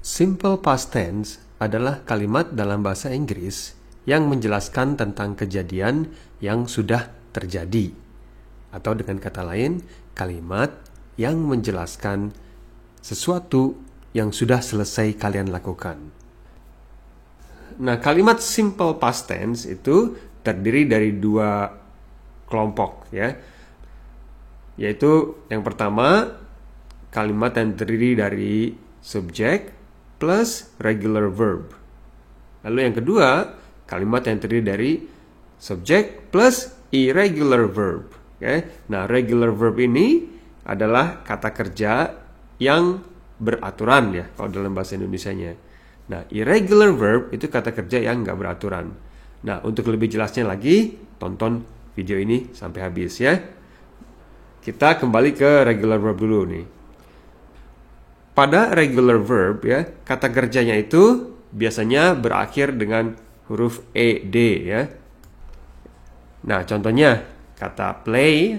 Simple past tense adalah kalimat dalam bahasa Inggris yang menjelaskan tentang kejadian yang sudah terjadi. Atau dengan kata lain, kalimat yang menjelaskan sesuatu yang sudah selesai kalian lakukan. Nah, kalimat simple past tense itu terdiri dari dua kelompok, ya. Yaitu yang pertama, kalimat yang terdiri dari subjek plus regular verb. Lalu yang kedua, kalimat yang terdiri dari subjek plus irregular verb. Okay? Nah, regular verb ini adalah kata kerja yang beraturan, ya, kalau dalam bahasa Indonesianya. Nah, irregular verb itu kata kerja yang nggak beraturan. Nah, untuk lebih jelasnya lagi, tonton video ini sampai habis, ya. Kita kembali ke regular verb dulu nih. Pada regular verb, ya, kata kerjanya itu biasanya berakhir dengan huruf ed, ya. Nah, contohnya kata play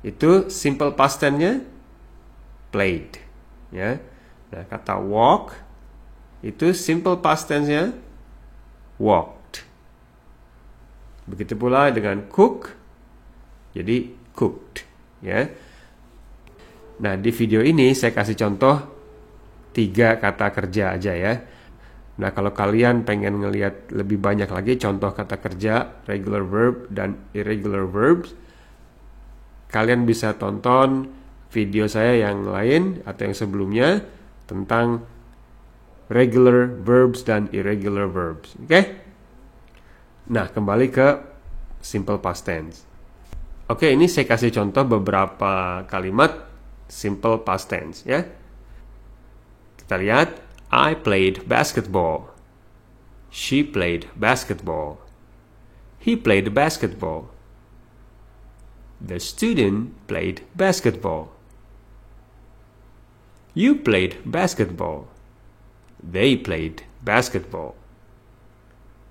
itu simple past tense-nya played, ya. Nah, kata walk itu simple past tense-nya walked. Begitu pula dengan cook, jadi cooked, ya. Nah, di video ini saya kasih contoh 3 kata kerja aja, ya. Nah, kalau kalian pengen ngelihat lebih banyak lagi contoh kata kerja, regular verb dan irregular verbs, kalian bisa tonton video saya yang lain atau yang sebelumnya tentang regular verbs dan irregular verbs. Oke? Nah, kembali ke simple past tense. Oke, ini saya kasih contoh beberapa kalimat simple past tense, ya. Kita lihat, I played basketball. She played basketball. He played basketball. The student played basketball. You played basketball. They played basketball.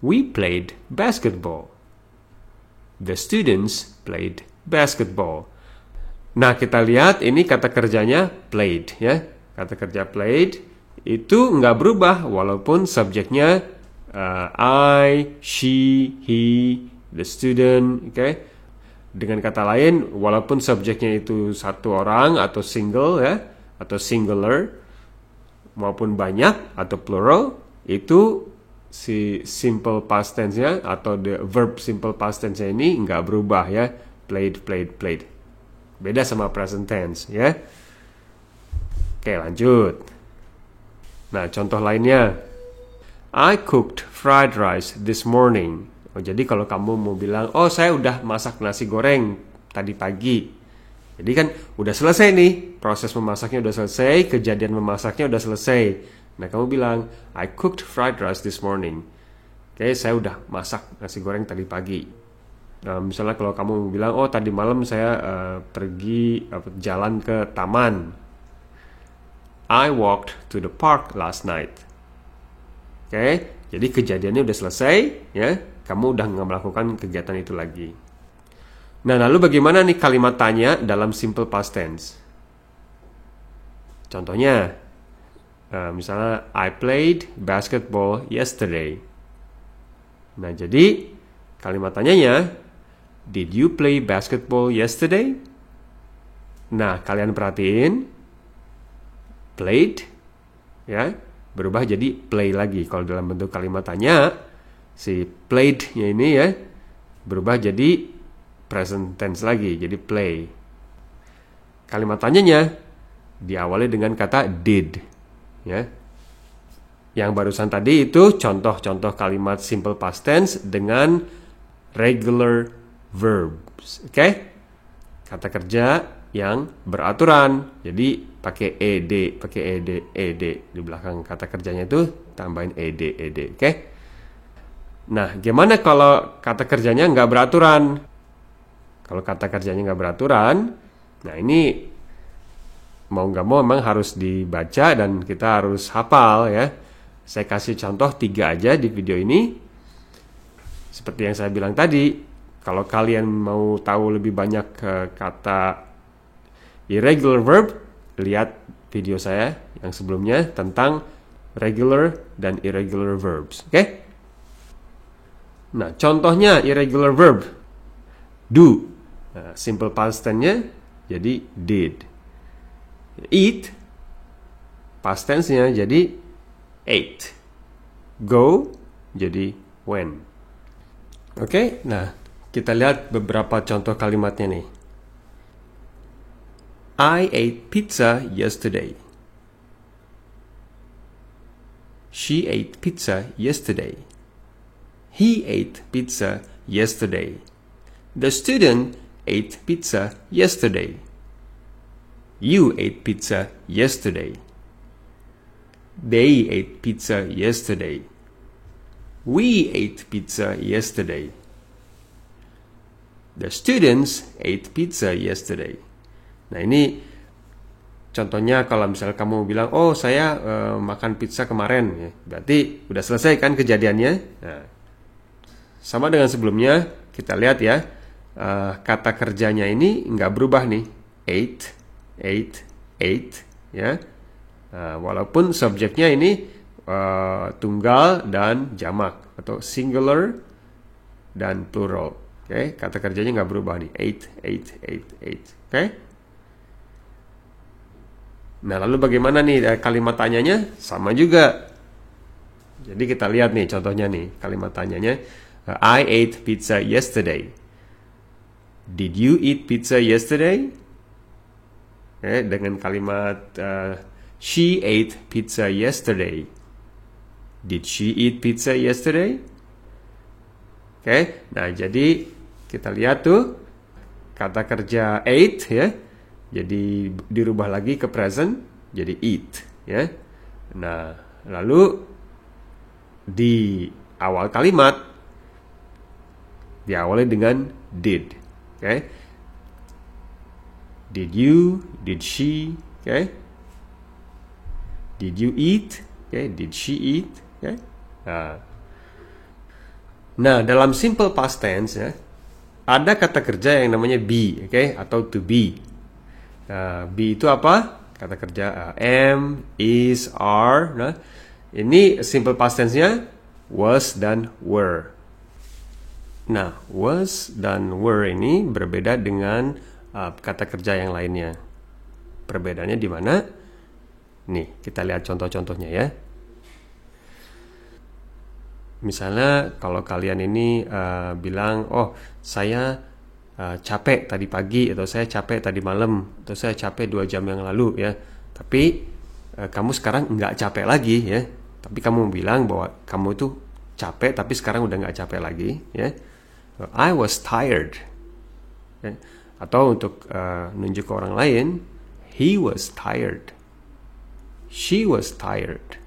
We played basketball. The students played basketball. Nah, kita lihat ini kata kerjanya played, ya. Kata kerja played itu nggak berubah walaupun subjeknya I, she, he, the student, oke. Dengan kata lain, walaupun subjeknya itu satu orang atau single, ya, atau singular maupun banyak atau plural, itu si simple past tense-nya atau the verb simple past tense-nya ini nggak berubah, ya. Played, played, played. Beda sama present tense, ya. Oke, lanjut. Nah, contoh lainnya. I cooked fried rice this morning. Oh, jadi kalau kamu mau bilang, oh saya udah masak nasi goreng tadi pagi. Jadi kan udah selesai nih. Proses memasaknya udah selesai, kejadian memasaknya udah selesai. Nah, kamu bilang, I cooked fried rice this morning. Oke, saya udah masak nasi goreng tadi pagi. Nah, misalnya kalau kamu bilang, oh tadi malam saya pergi jalan ke taman. I walked to the park last night. Oke, jadi kejadiannya udah selesai, ya. Kamu udah nggak melakukan kegiatan itu lagi. Nah, lalu bagaimana nih kalimat tanya dalam simple past tense? Contohnya, misalnya I played basketball yesterday. Nah, jadi kalimat tanyanya, did you play basketball yesterday? Nah, kalian perhatiin, played, ya, berubah jadi play lagi. Kalau dalam bentuk kalimat tanya, si played-nya ini, ya, berubah jadi present tense lagi, jadi play. Kalimat tanyanya diawali dengan kata did, ya. Yang barusan tadi itu contoh-contoh kalimat simple past tense dengan regular verbs, oke? Kata kerja yang beraturan. Jadi pakai ed, ed di belakang kata kerjanya itu tambahin ed, oke? Nah, gimana kalau kata kerjanya nggak beraturan? Kalau kata kerjanya nggak beraturan, nah ini mau nggak mau memang harus dibaca dan kita harus hafal, ya. Saya kasih contoh 3 aja di video ini. Seperti yang saya bilang tadi, kalau kalian mau tahu lebih banyak kata Irregular verb, lihat video saya yang sebelumnya tentang regular dan irregular verbs. Oke? Nah, contohnya irregular verb. Do. Nah, simple past tense-nya jadi did. Eat, past tense-nya jadi ate. Go jadi went. Oke, nah kita lihat beberapa contoh kalimatnya nih. I ate pizza yesterday. She ate pizza yesterday. He ate pizza yesterday. The student ate pizza yesterday. You ate pizza yesterday. They ate pizza yesterday. We ate pizza yesterday. The students ate pizza yesterday. Nah, ini contohnya kalau misalnya kamu bilang, oh saya makan pizza kemarin, ya, berarti udah selesai kan kejadiannya. Nah, sama dengan sebelumnya, kita lihat ya, kata kerjanya ini nggak berubah nih, ate, ya. Walaupun subjeknya ini tunggal dan jamak atau singular dan plural. Oke, kata kerjanya nggak berubah nih, ate. Oke. Nah, lalu bagaimana nih kalimat tanyanya? Sama juga. Jadi kita lihat nih contohnya nih, kalimat tanyanya. I ate pizza yesterday. Did you eat pizza yesterday? Oke, dengan kalimat she ate pizza yesterday. Did she eat pizza yesterday? Oke, nah jadi kita lihat tuh kata kerja ate ya, jadi dirubah lagi ke present jadi eat ya. Nah, lalu di awal kalimat diawali dengan did. Oke. Did you, did she, oke. Did you eat? Oke, did she eat? Oke. Nah, dalam simple past tense ya, ada kata kerja yang namanya be, oke, atau to be. Be itu apa? Kata kerja am, is, are. Nah, ini simple past tense-nya was dan were. Nah, was dan were ini berbeda dengan kata kerja yang lainnya. Perbedaannya di mana? Nih, kita lihat contoh-contohnya ya. Misalnya kalau kalian ini bilang, oh saya capek tadi pagi, atau saya capek tadi malam, atau saya capek 2 jam yang lalu ya. Tapi kamu sekarang nggak capek lagi ya. Tapi kamu bilang bahwa kamu itu capek, tapi sekarang udah nggak capek lagi ya. I was tired. Ya. Atau untuk nunjuk ke orang lain, he was tired. She was tired.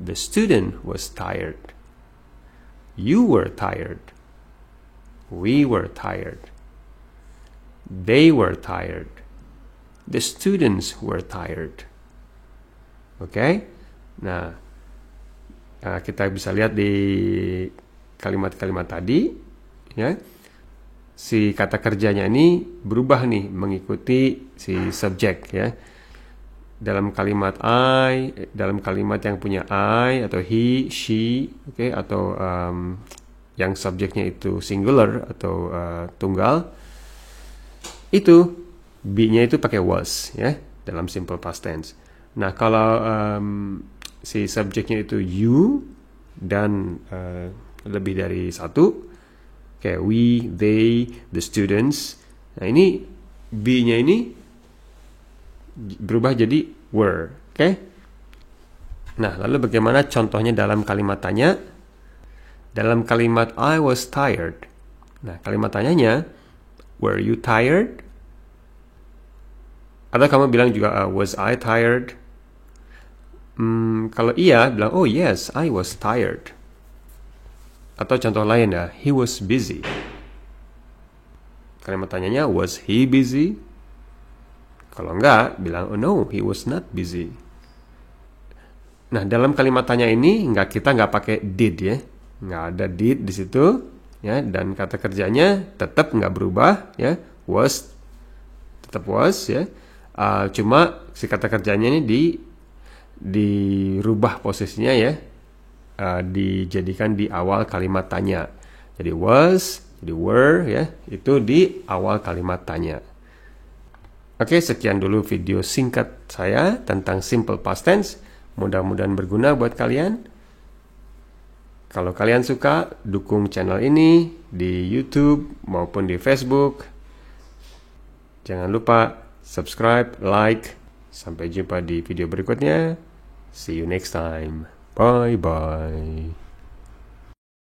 The student was tired. You were tired. We were tired. They were tired. The students were tired. Oke? Nah, kita bisa lihat di kalimat-kalimat tadi, ya. Si kata kerjanya ini berubah nih mengikuti si subjek, ya. Dalam kalimat I, dalam kalimat yang punya I atau he, she, oke, atau yang subjeknya itu singular atau tunggal, itu be-nya itu pakai was ya dalam simple past tense. Nah, kalau si subjeknya itu you dan lebih dari satu, kayak we, they, the students. Nah, ini be-nya ini berubah jadi were, oke? Nah, lalu bagaimana contohnya dalam kalimat tanya? Dalam kalimat I was tired. Nah, kalimat tanyanya, were you tired? Atau kamu bilang juga, was I tired? Kalau iya, bilang, oh yes, I was tired. Atau contoh lain ya, he was busy. Kalimat tanyanya, was he busy? Kalau enggak, bilang, oh no, he was not busy. Nah, dalam kalimat tanya ini, kita nggak pakai did ya. Nggak ada did di situ. Ya, dan kata kerjanya tetap nggak berubah. Ya, was tetap was ya. Cuma si kata kerjanya ini dirubah posisinya ya. Dijadikan di awal kalimat tanya. Jadi was, jadi were ya, itu di awal kalimat tanya. Oke, sekian dulu video singkat saya tentang simple past tense. Mudah-mudahan berguna buat kalian. Kalau kalian suka, dukung channel ini di YouTube maupun di Facebook. Jangan lupa subscribe, like. Sampai jumpa di video berikutnya. See you next time. Bye-bye.